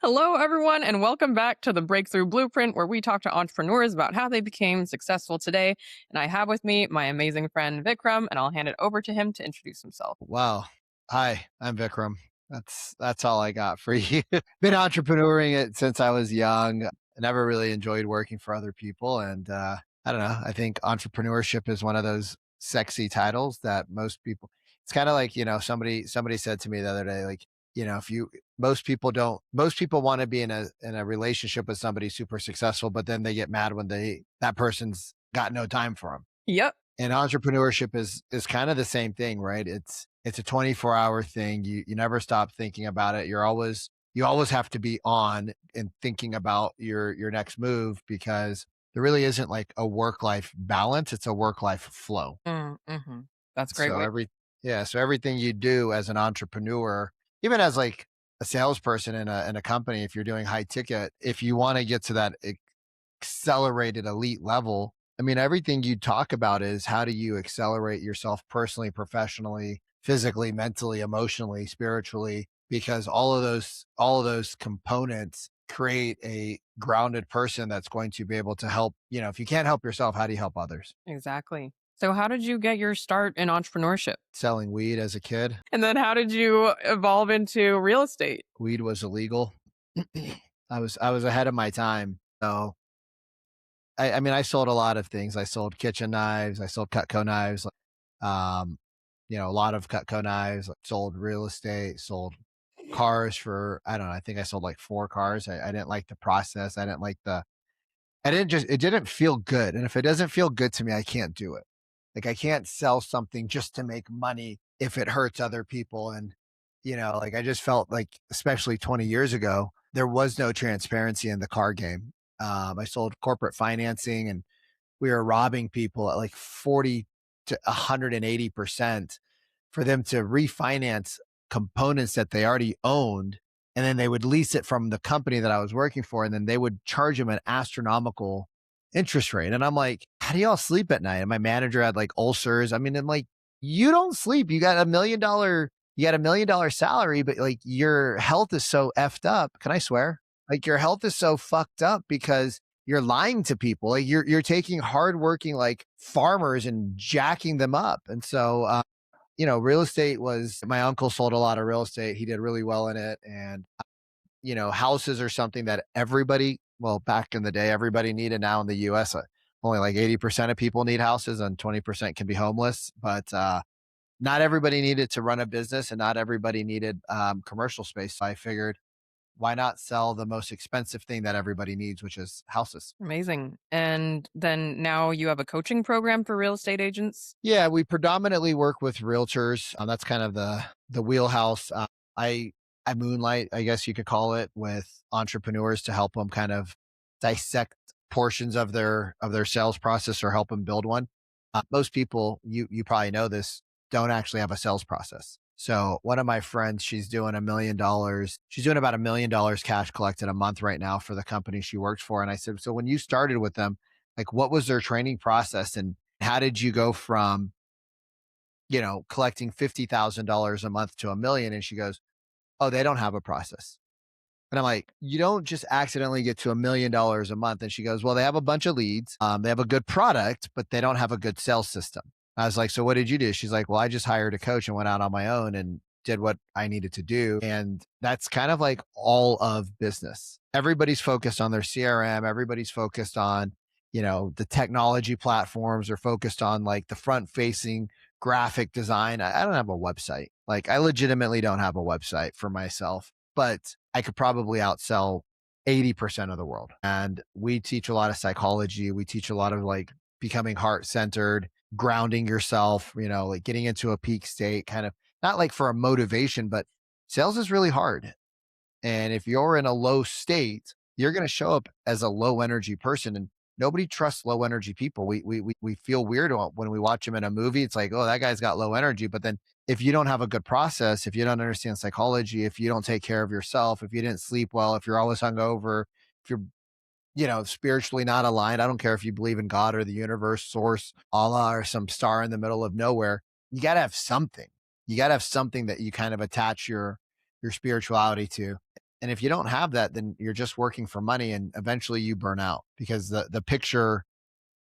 Hello, everyone, and welcome back to the Breakthrough Blueprint, where we talk to entrepreneurs about how they became successful today. And I have with me my amazing friend Vikram, and I'll hand it over to him to introduce himself. Wow. Hi, I'm Vikram. That's all I got for you. Been entrepreneuring it since I was young. I never really enjoyed working for other people. And I don't know. I think entrepreneurship is one of those sexy titles that most people it's kind of like, somebody said to me the other day, like, if you most people want to be in a relationship with somebody super successful, but then they get mad when that person's got no time for them. Yep, And entrepreneurship is kind of the same thing, right? It's a 24-hour thing. You never stop thinking about it. You always have to be on and thinking about your next move because there really isn't like a work-life balance. It's a work-life flow. mm-hmm. That's a great So way. so everything you do as an entrepreneur, even as like a salesperson in a company, if you're doing high ticket, if you want to get to that accelerated elite level, I mean, everything you talk about is how do you accelerate yourself personally, professionally, physically, mentally, emotionally, spiritually, because all of those components create a grounded person that's going to be able to help. If you can't help yourself, how do you help others? Exactly. So, how did you get your start in entrepreneurship? Selling weed as a kid, And then, how did you evolve into real estate? weed was illegal. I was ahead of my time. So I mean, I sold a lot of things. I sold kitchen knives. I sold Cutco knives. Um, a lot of Cutco knives. Sold real estate. Sold cars for I don't know. I think I sold like 4 cars. I didn't like the process. I didn't like the. I didn't just. It didn't feel good. And if it doesn't feel good to me, I can't do it. Like I can't sell something just to make money if it hurts other people. And like I just felt like, especially 20 years ago, there was no transparency in the car game. I sold corporate financing and we were robbing people at like 40 to 180% for them to refinance components that they already owned. And then they would lease it from the company that I was working for. And then they would charge them an astronomical interest rate. And I'm like, how do y'all sleep at night? And my manager had like ulcers. I mean, I'm like, you don't sleep. You got $1 million salary, but like your health is so effed up. Can I swear? Like your health is so fucked up because you're lying to people. Like you're taking hardworking like farmers and jacking them up. And so real estate was my uncle sold a lot of real estate. He did really well in it. And houses are something that well, back in the day, everybody needed. Now in the US, only like 80% of people need houses and 20% can be homeless. But not everybody needed to run a business and not everybody needed commercial space. So I figured, why not sell the most expensive thing that everybody needs, which is houses? Amazing. And then now you have a coaching program for real estate agents. Yeah, we predominantly work with realtors. That's kind of the wheelhouse. I I moonlight, I guess you could call it, with entrepreneurs to help them kind of dissect portions of their sales process or help them build one. Most people, you probably know this, don't actually have a sales process. So one of my friends, she's doing $1 million. She's doing about $1 million cash collected a month right now for the company she works for. And I said, so when you started with them, like what was their training process and how did you go from, collecting $50,000 a month to 1 million? And she goes, oh, they don't have a process. And I'm like, you don't just accidentally get to $1 million a month. And she goes, well, they have a bunch of leads. They have a good product, but they don't have a good sales system. I was like, so what did you do? She's like, well, I just hired a coach and went out on my own and did what I needed to do. And that's kind of like all of business. Everybody's focused on their CRM. Everybody's focused on, the technology platforms. Are focused on like the front facing graphic design. I don't have a website. Like I legitimately don't have a website for myself, but I could probably outsell 80% of the world. And we teach a lot of psychology. We teach a lot of like becoming heart centered, grounding yourself, like getting into a peak state, kind of not like for a motivation, but sales is really hard. And if you're in a low state, you're going to show up as a low energy person. And nobody trusts low energy people. We feel weird when we watch them in a movie. It's like, oh, that guy's got low energy. But then if you don't have a good process, if you don't understand psychology, if you don't take care of yourself, if you didn't sleep well, if you're always hungover, if you're spiritually not aligned. I don't care if you believe in God or the universe, source, Allah, or some star in the middle of nowhere. You got to have something. You got to have something that you kind of attach your spirituality to. And if you don't have that, then you're just working for money and eventually you burn out because the picture,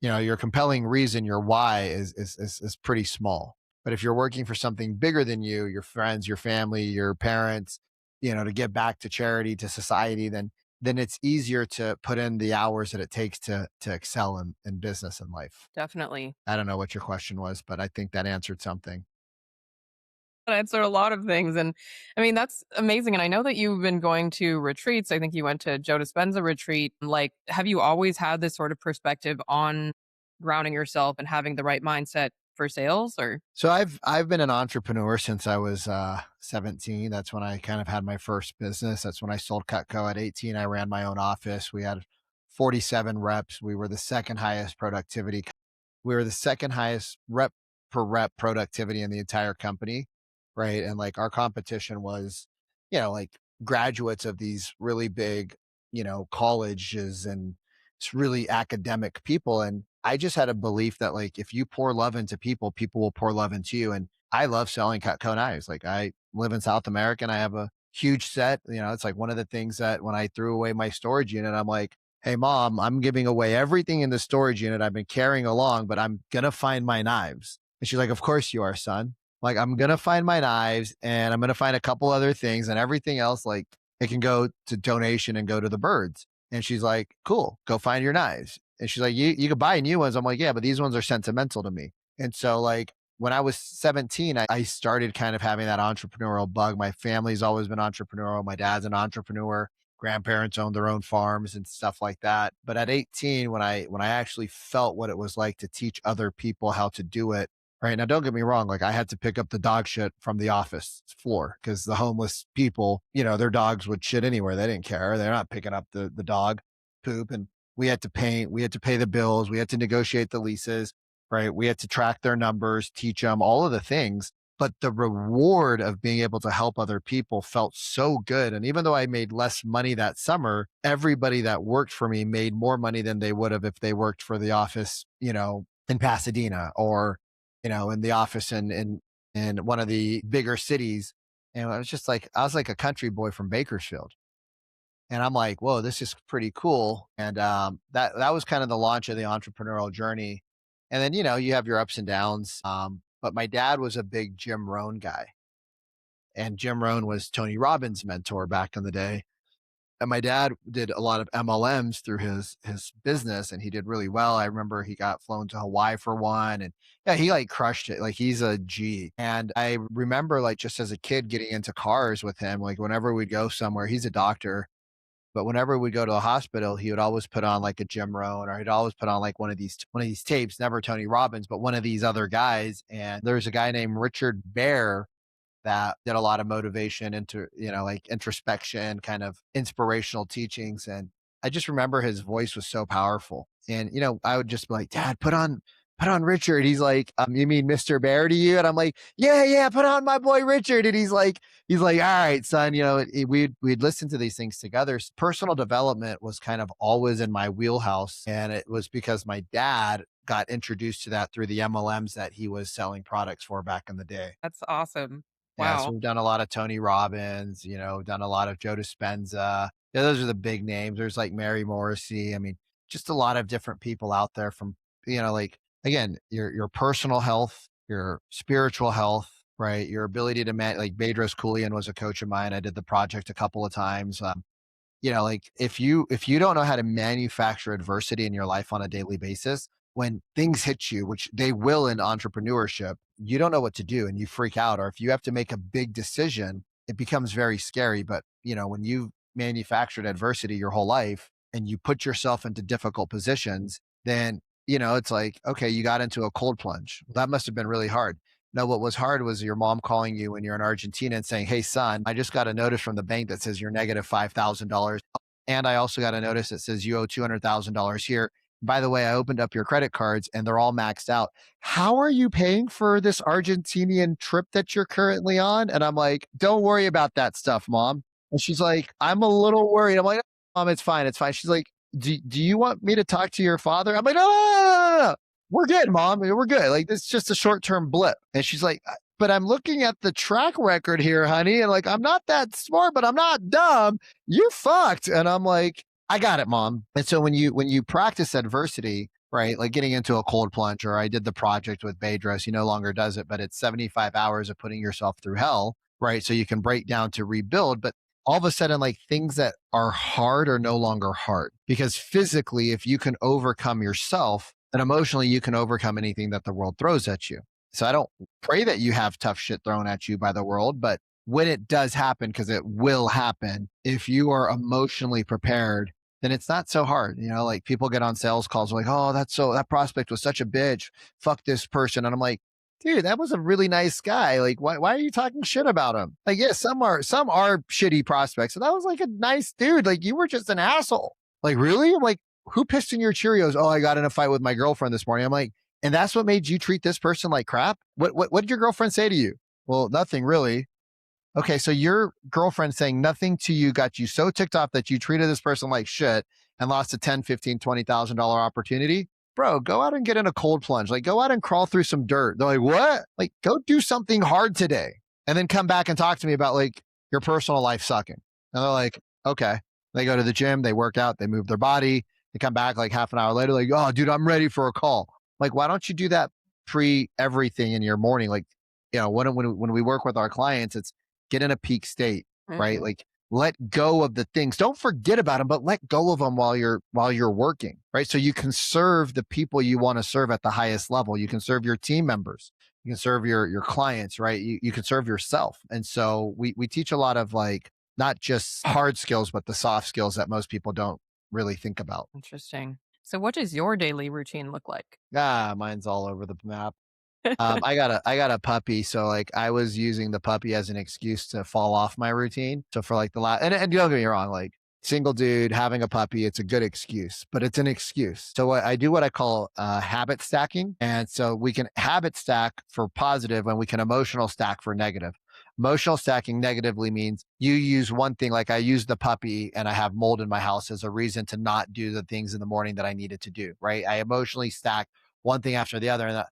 your compelling reason, your why is pretty small. But if you're working for something bigger than you, your friends, your family, your parents, to give back to charity, to society, then it's easier to put in the hours that it takes to excel in business and life. Definitely. I don't know what your question was, but I think that answered something. Answer a lot of things. And I mean, that's amazing. And I know that you've been going to retreats. I think you went to Joe Dispenza retreat. Like, have you always had this sort of perspective on grounding yourself and having the right mindset for sales or So I've been an entrepreneur since I was 17. That's when I kind of had my first business. That's when I sold Cutco at 18. I ran my own office. We had 47 reps. We were the second highest rep per rep productivity in the entire company, right? And like our competition was, like graduates of these really big, colleges and it's really academic people. And I just had a belief that like if you pour love into people, people will pour love into you. And I love selling Cutco knives. Like I live in South America and I have a huge set. It's like one of the things that when I threw away my storage unit, I'm like, hey mom, I'm giving away everything in the storage unit I've been carrying along, but I'm gonna find my knives. And she's like, of course you are, son. Like I'm gonna find my knives and I'm gonna find a couple other things and everything else, like it can go to donation and go to the birds. And she's like, cool, go find your knives. And she's like, you could buy new ones. I'm like, yeah, but these ones are sentimental to me. And so like when I was 17, I started kind of having that entrepreneurial bug. My family's always been entrepreneurial. My dad's an entrepreneur. Grandparents owned their own farms and stuff like that. But at 18, when I actually felt what it was like to teach other people how to do it, right now, don't get me wrong, like I had to pick up the dog shit from the office floor because the homeless people, their dogs would shit anywhere. They didn't care. They're not picking up the dog poop. And we had to paint, we had to pay the bills, we had to negotiate the leases, right? We had to track their numbers, teach them all of the things, but the reward of being able to help other people felt so good. And even though I made less money that summer, everybody that worked for me made more money than they would have if they worked for the office, in Pasadena or, in the office in one of the bigger cities. And I was just like, I was like a country boy from Bakersfield. And I'm like, whoa, this is pretty cool. And that was kind of the launch of the entrepreneurial journey. And then, you have your ups and downs. But my dad was a big Jim Rohn guy. And Jim Rohn was Tony Robbins' mentor back in the day. And my dad did a lot of MLMs through his business and he did really well. I remember he got flown to Hawaii for one and yeah, he like crushed it. Like he's a G. And I remember like just as a kid getting into cars with him, like whenever we'd go somewhere, he's a doctor. But whenever we'd go to a hospital, he would always put on like a Jim Rohn or he'd always put on like one of these tapes, never Tony Robbins, but one of these other guys. And there's a guy named Richard Bear that did a lot of motivation into, like introspection, kind of inspirational teachings. And I just remember his voice was so powerful. And, I would just be like, Dad, put on Richard. He's like, you mean Mr. Bear to you? And I'm like, yeah, yeah, put on my boy Richard. And he's like, all right, son, we'd listen to these things together. Personal development was kind of always in my wheelhouse. And it was because my dad got introduced to that through the MLMs that he was selling products for back in the day. that's awesome. Yeah, so Wow. we've done a lot of Tony Robbins, done a lot of Joe Dispenza. Yeah, those are the big names. There's like Mary Morrissey. I mean, just a lot of different people out there from, like again, your personal health, your spiritual health, right? Your ability to like Bedros Koulian was a coach of mine. I did the project a couple of times. Like if you don't know how to manufacture adversity in your life on a daily basis, when things hit you, which they will in entrepreneurship, you don't know what to do and you freak out. Or if you have to make a big decision, it becomes very scary. But when you've manufactured adversity your whole life and you put yourself into difficult positions, then it's like, okay, you got into a cold plunge. That must have been really hard. No, what was hard was your mom calling you when you're in Argentina and saying, hey, son, I just got a notice from the bank that says you're negative $5,000. And I also got a notice that says you owe $200,000 here. By the way, I opened up your credit cards and they're all maxed out. How are you paying for this Argentinian trip that you're currently on? And I'm like, don't worry about that stuff, mom. And she's like, I'm a little worried. I'm like, mom, it's fine. It's fine. She's like, do you want me to talk to your father? I'm like, no, no, no, no, no, no. We're good, mom. We're good. Like, this is just a short term blip. And she's like, but I'm looking at the track record here, honey. And like, I'm not that smart, but I'm not dumb. You fucked. And I'm like, I got it, mom. And so when you practice adversity, right? Like getting into a cold plunge, or I did the project with Bedros, he no longer does it, but it's 75 hours of putting yourself through hell, right? So you can break down to rebuild. But all of a sudden, like things that are hard are no longer hard because physically, if you can overcome yourself, then emotionally, you can overcome anything that the world throws at you. So I don't pray that you have tough shit thrown at you by the world, but when it does happen, because it will happen, if you are emotionally prepared, then it's not so hard. You know, like people get on sales calls like, oh, that prospect was such a bitch. Fuck this person. And I'm like, dude, that was a really nice guy. Like, why are you talking shit about him? Like, yeah, some are shitty prospects. So that was like a nice dude. Like, you were just an asshole. Like, really? I'm like, who pissed in your Cheerios? Oh, I got in a fight with my girlfriend this morning. I'm like, and that's what made you treat this person like crap? What did your girlfriend say to you? Well, nothing really. Okay, so your girlfriend saying nothing to you got you so ticked off that you treated this person like shit and lost a 10, 15, $20,000 opportunity. Bro, go out and get in a cold plunge. Like, go out and crawl through some dirt. They're like, what? Like, go do something hard today. And then come back and talk to me about like your personal life sucking. And they're like, okay. They go to the gym, they work out, they move their body. They come back like half an hour later, like, oh, dude, I'm ready for a call. Like, why don't you do that pre everything in your morning? Like, when we work with our clients, it's get in a peak state, right? Mhm. Like let go of the things. Don't forget about them, but let go of them while you're working, right? So you can serve the people you want to serve at the highest level. You can serve your team members. You can serve your clients, right? You can serve yourself. And so we teach a lot of like not just hard skills, but the soft skills that most people don't really think about. Interesting. So what does your daily routine look like? Mine's all over the map. I got a puppy, so like I was using the puppy as an excuse to fall off my routine. So for like the last, and don't get me wrong, like single dude having a puppy, it's a good excuse, but it's an excuse. So I do what I call habit stacking, and so we can habit stack for positive, and we can emotional stack for negative. Emotional stacking negatively means you use one thing, like I use the puppy and I have mold in my house as a reason to not do the things in the morning that I needed to do, right? I emotionally stack one thing after the other. And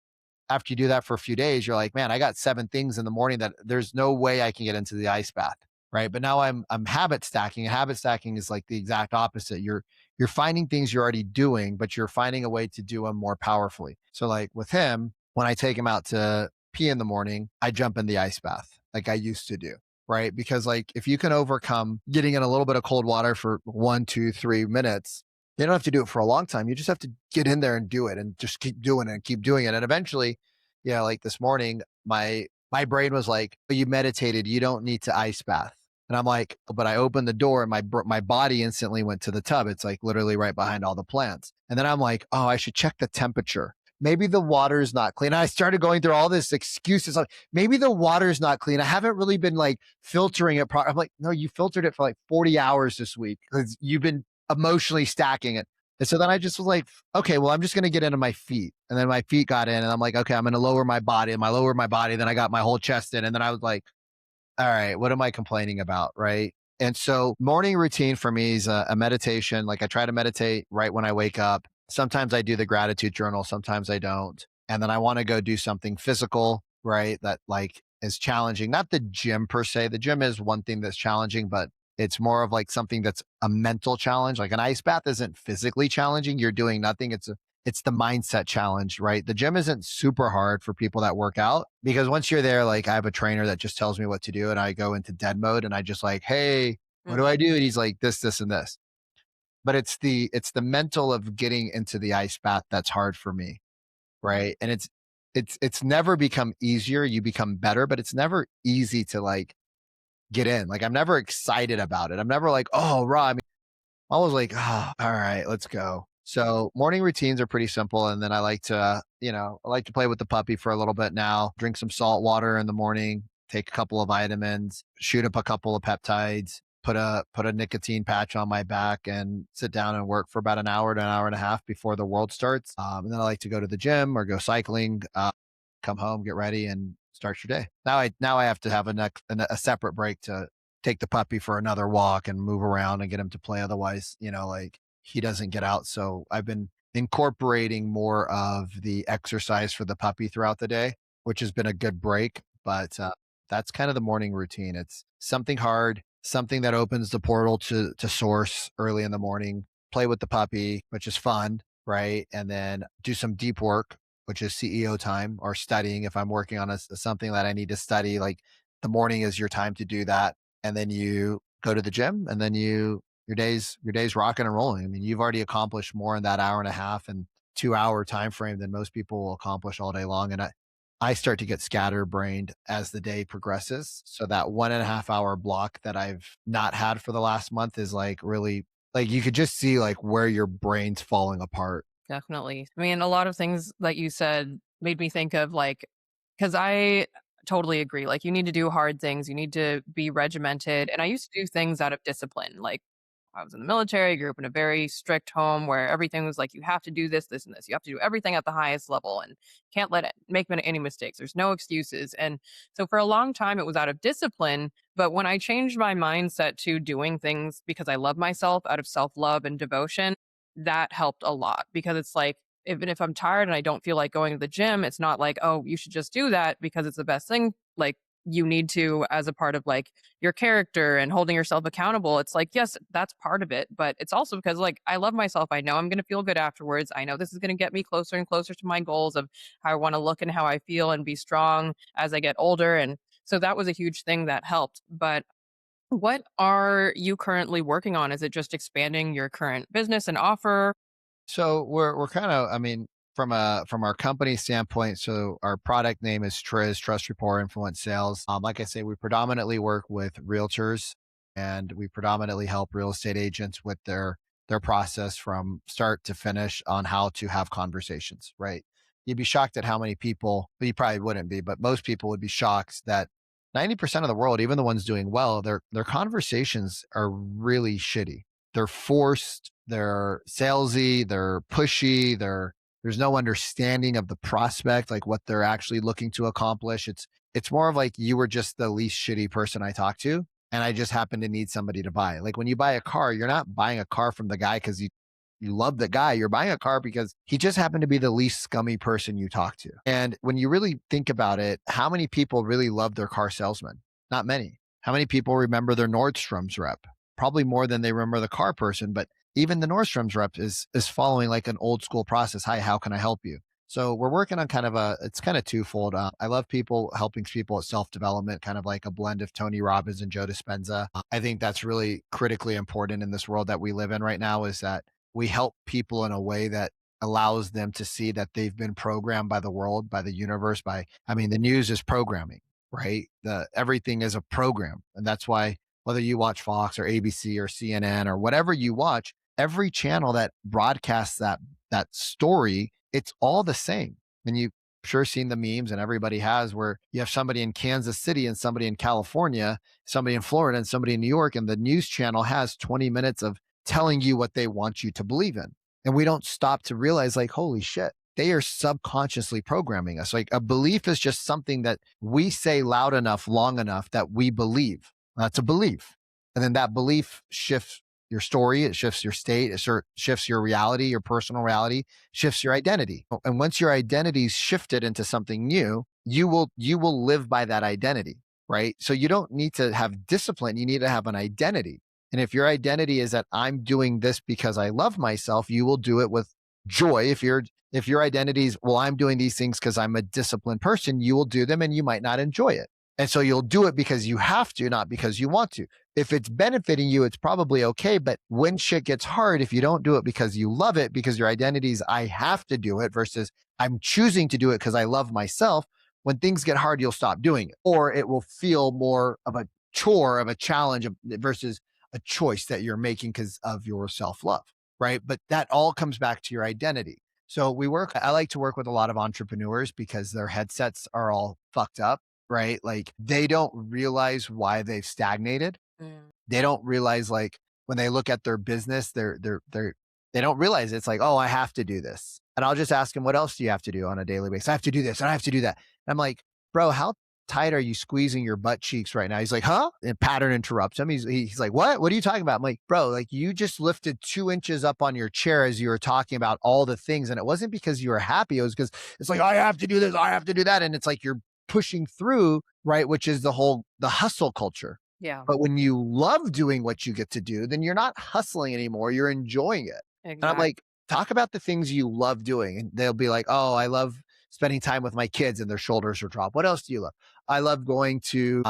after you do that for a few days, you're like, man, I got 7 things in the morning that there's no way I can get into the ice bath. Right. But now I'm habit stacking. Habit stacking is like the exact opposite. You're finding things you're already doing, but you're finding a way to do them more powerfully. So like with him, when I take him out to pee in the morning, I jump in the ice bath like I used to do. Right. Because like if you can overcome getting in a little bit of cold water for 1, 2, 3 minutes, you don't have to do it for a long time. You just have to get in there and do it and just keep doing it and keep doing it. And eventually, like this morning, my brain was like, "Oh, you meditated. You don't need to ice bath." And I'm like, but I opened the door and my body instantly went to the tub. It's like literally right behind all the plants. And then I'm like, oh, I should check the temperature. Maybe the water is not clean. I started going through all this excuses. Like, maybe the water is not clean. I haven't really been like filtering it. I'm like, no, you filtered it for like 40 hours this week because you've been emotionally stacking it. And so then I just was like, okay, well, I'm just going to get into my feet. And then my feet got in and I'm like, okay, I'm going to lower my body. And I lower my body. Then I got my whole chest in. And then I was like, all right, what am I complaining about? Right. And so morning routine for me is a meditation. Like I try to meditate right when I wake up. Sometimes I do the gratitude journal. Sometimes I don't. And then I want to go do something physical, right? That like is challenging. Not the gym per se. The gym is one thing that's challenging, but it's more of like something that's a mental challenge. Like an ice bath isn't physically challenging. You're doing nothing. It's the mindset challenge, right? The gym isn't super hard for people that work out because once you're there, like I have a trainer that just tells me what to do and I go into dead mode and I just like, hey, what do I Mhm. do? And he's like, this, and this. But it's the mental of getting into the ice bath that's hard for me, right? And it's never become easier. You become better, but it's never easy to like get in. Like I'm never excited about it. I'm never like, oh, raw. I was like, oh, all right, let's go. So morning routines are pretty simple. And then I like to play with the puppy for a little bit now, drink some salt water in the morning, take a couple of vitamins, shoot up a couple of peptides, put a nicotine patch on my back and sit down and work for about an hour to an hour and a half before the world starts. And then I like to go to the gym or go cycling, come home, get ready and start your day. Now I have to have a separate break to take the puppy for another walk and move around and get him to play. Otherwise, like he doesn't get out. So I've been incorporating more of the exercise for the puppy throughout the day, which has been a good break. but that's kind of the morning routine. It's something hard, something that opens the portal to source early in the morning. Play with the puppy, which is fun, right? And then do some deep work, which is CEO time, or studying if I'm working on something that I need to study. Like the morning is your time to do that, and then you go to the gym, and then your day's rocking and rolling. I mean, you've already accomplished more in that hour and a half and 2 hour time frame than most people will accomplish all day long. And I start to get scatterbrained as the day progresses. So that 1.5 hour block that I've not had for the last month is like really, like, you could just see like where your brain's falling apart. Definitely. I mean, a lot of things that you said made me think of like, because I totally agree. Like, you need to do hard things, you need to be regimented. And I used to do things out of discipline. Like, I was in the military, grew up in a very strict home where everything was like, you have to do this, this, and this. You have to do everything at the highest level and can't let it make any mistakes. There's no excuses. And so for a long time, it was out of discipline. But when I changed my mindset to doing things because I love myself out of self love and devotion, that helped a lot because it's like, even if I'm tired and I don't feel like going to the gym, it's not like, oh, you should just do that because it's the best thing. Like, you need to, as a part of like your character and holding yourself accountable. It's like, yes, that's part of it, but it's also because like I love myself. I know I'm going to feel good afterwards. I know this is going to get me closer and closer to my goals of how I want to look and how I feel and be strong as I get older. And so that was a huge thing that helped. But what are you currently working on? Is it just expanding your current business and offer? So we're kind of, I mean, from our company standpoint, so our product name is Trust Rapport Influence Sales. Like I say, we predominantly work with realtors, and we predominantly help real estate agents with their process from start to finish on how to have conversations, right? You'd be shocked at how many people, but you probably wouldn't be, but most people would be shocked that 90% of the world, even the ones doing well, their conversations are really shitty. They're forced, they're salesy, they're pushy, there's no understanding of the prospect, like what they're actually looking to accomplish. It's more of like you were just the least shitty person I talked to, and I just happen to need somebody to buy. Like when you buy a car, you're not buying a car from the guy because you love the guy. You're buying a car because he just happened to be the least scummy person you talk to. And when you really think about it, how many people really love their car salesman? Not many. How many people remember their Nordstrom's rep? Probably more than they remember the car person, but even the Nordstrom's rep is following like an old school process. Hi, how can I help you? So we're working on kind of it's kind of twofold. I love people helping people at self development, kind of like a blend of Tony Robbins and Joe Dispenza. I think that's really critically important in this world that we live in right now, is that we help people in a way that allows them to see that they've been programmed by the world, by the universe, by, I mean, the news is programming, right? The everything is a program. And that's why whether you watch Fox or ABC or CNN or whatever you watch, every channel that broadcasts that story, it's all the same. And you've sure seen the memes, and everybody has, where you have somebody in Kansas City and somebody in California, somebody in Florida and somebody in New York, and the news channel has 20 minutes of telling you what they want you to believe in. And we don't stop to realize, like, holy shit, they are subconsciously programming us. Like, a belief is just something that we say loud enough, long enough that we believe. That's a belief. And then that belief shifts your story, it shifts your state, it shifts your reality, your personal reality, shifts your identity. And once your identity's shifted into something new, you will live by that identity, right? So you don't need to have discipline, you need to have an identity. And if your identity is that I'm doing this because I love myself, you will do it with joy. If your identity is, well, I'm doing these things because I'm a disciplined person, you will do them and you might not enjoy it. And so you'll do it because you have to, not because you want to. If it's benefiting you, it's probably okay. But when shit gets hard, if you don't do it because you love it, because your identity is, I have to do it versus I'm choosing to do it because I love myself, when things get hard, you'll stop doing it. Or it will feel more of a chore, of a challenge versus a choice that you're making because of your self love, right? But that all comes back to your identity. So I like to work with a lot of entrepreneurs because their headsets are all fucked up, right? Like they don't realize why they've stagnated. Mm. They don't realize, like, when they look at their business, they don't realize it's like, oh, I have to do this. And I'll just ask him, what else do you have to do on a daily basis? I have to do this and I have to do that. And I'm like, bro, how tight are you squeezing your butt cheeks right now? He's like, huh? And pattern interrupts him. He's like, what are you talking about? I'm like, bro, like you just lifted 2 inches up on your chair as you were talking about all the things. And it wasn't because you were happy. It was because it's like, I have to do this. I have to do that. And it's like, pushing through, right? Which is the hustle culture. Yeah, But when you love doing what you get to do, then you're not hustling anymore. You're enjoying it. And I'm exactly. like, talk about the things you love doing. And they'll be like, oh, I love spending time with my kids, and their shoulders will drop. What else do you love? I love going to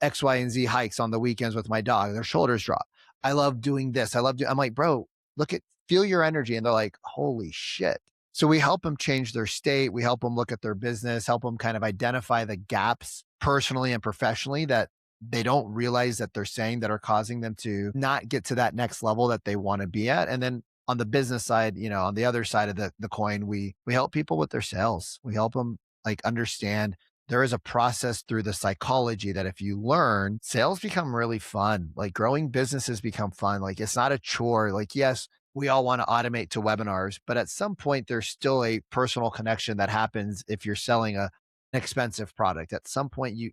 X, Y, and Z hikes on the weekends with my dog. Their shoulders drop. I love doing this. I'm like, bro, look at, feel your energy. And they're like, holy shit. So we help them change their state. We help them look at their business, help them kind of identify the gaps personally and professionally that they don't realize that they're saying that are causing them to not get to that next level that they want to be at. And then on the business side, on the other side of the coin, we help people with their sales. We help them like understand there is a process through the psychology that if you learn, sales become really fun. Like growing businesses become fun. Like it's not a chore. Like, yes, we all want to automate to webinars, but at some point there's still a personal connection that happens if you're selling an expensive product. At some point you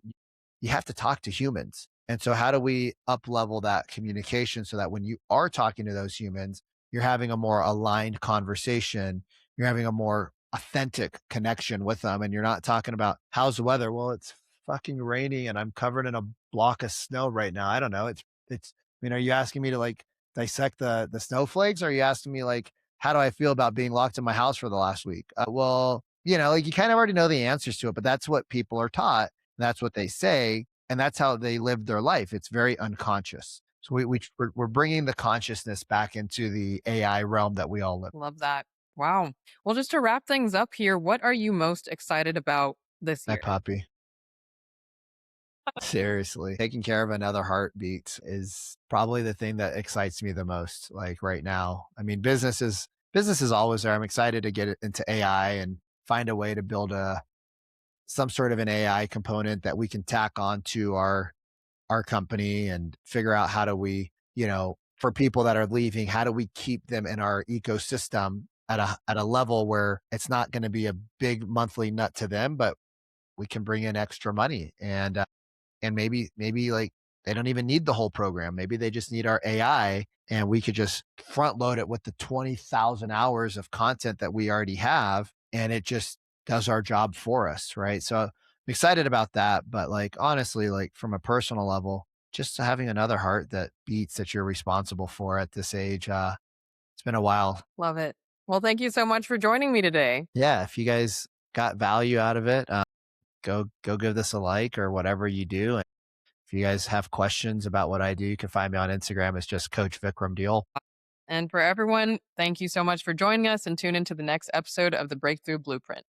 have to talk to humans. And so how do we up level that communication so that when you are talking to those humans, you're having a more aligned conversation, you're having a more authentic connection with them, and you're not talking about how's the weather? Well, it's fucking raining and I'm covered in a block of snow right now. I don't know. It's are you asking me to like dissect the snowflakes? Or are you asking me like how do I feel about being locked in my house for the last week? Well, like you kind of already know the answers to it, but that's what people are taught. That's what they say, and that's how they live their life. It's very unconscious. So we're bringing the consciousness back into the AI realm that we all live. Love that. Wow. Well, just to wrap things up here, what are you most excited about this My year? puppy. Seriously. Taking care of another heartbeat is probably the thing that excites me the most, like right now. I mean, business is always there. I'm excited to get it into AI and find a way to build a some sort of an AI component that we can tack on to our company and figure out how do we, for people that are leaving, how do we keep them in our ecosystem at a level where it's not going to be a big monthly nut to them, but we can bring in extra money and maybe like they don't even need the whole program. Maybe they just need our AI and we could just front load it with the 20,000 hours of content that we already have and it just does our job for us, right? So I'm excited about that, but like honestly, like from a personal level, just having another heart that beats that you're responsible for at this age, it's been a while. Love it. Well, thank you so much for joining me today. Yeah, if you guys got value out of it, go give this a like or whatever you do. If you guys have questions about what I do, you can find me on Instagram. It's just Coach Vikram Deol. And for everyone, thank you so much for joining us and tune into the next episode of the Breakthrough Blueprint.